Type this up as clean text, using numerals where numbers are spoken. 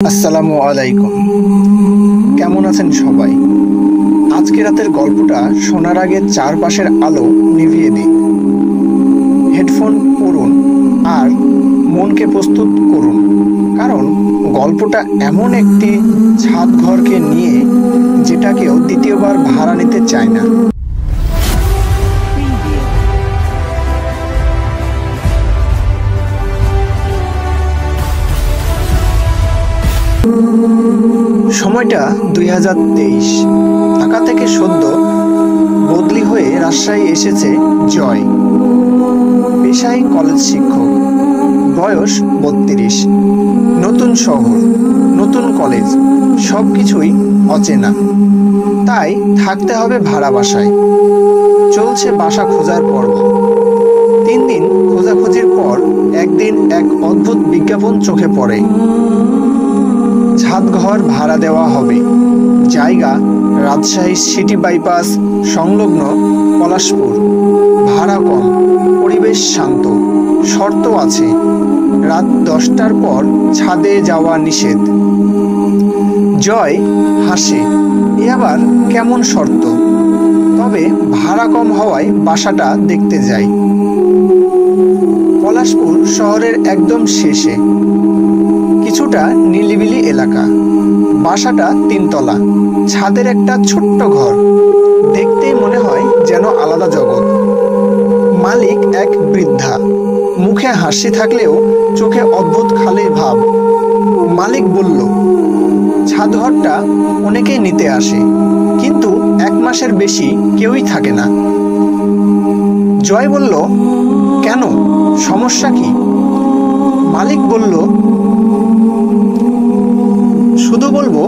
আসসালামু আলাইকুম। কেমন আছেন সবাই? আজকে রাতের গল্পটা শোনার আগে চারপাশের আলো নিভিয়ে দিন। হেডফোন পরুন আর মনকে প্রস্তুত করুন, কারণ গল্পটা এমন একটি ছাদ ঘরকে নিয়ে যেটা কেউ দ্বিতীয়বার ভাড়া নিতে চায় না। সময়টা 2023। ঢাকা থেকে সদ্য বদলি হয়ে রাজশাহী এসেছে জয়। পেশায় কলেজ শিক্ষক, বয়স 32। নতুন শহর, নতুন কলেজ, সব কিছুই অচেনা, তাই থাকতে হবে ভাড়া বাসায়। চলছে বাসা খোঁজার পর্ব। 3 দিন খোঁজাখুঁজির পর একদিন এক অদ্ভুত বিজ্ঞাপন চোখে পড়ে। ছাদ ঘর ভাড়া দেওয়া হবে। জায়গা রাজশাহী সিটি বাইপাস সংলগ্ন পলাশপুর। ভাড়া কম, পরিবেশ শান্ত। শর্ত আছে, রাত 10টার পর ছাদে যাওয়া নিষেধ। জয় হাসে, এ আবার কেমন শর্ত? তবে ভাড়া কম হওয়ায় বাসাটা দেখতে যাই। পলাশপুর শহরের একদম শেষে, কিছুটা নিরিবিলি এলাকা। বাসাটা 3 তলা, ছাদের একটা ছোট্ট ঘর। দেখতেই মনে হয় যেন আলাদা জগৎ। মালিক এক বৃদ্ধা, মুখে হাসি থাকলেও চোখে অদ্ভুত খালি ভাব। মালিক বলল, ছাদ ঘরটা অনেকেই নিতে আসে, কিন্তু 1 মাসের বেশি কেউই থাকে না। জয় বলল, কেন, সমস্যা কি? মালিক বলল, শুধু বলবো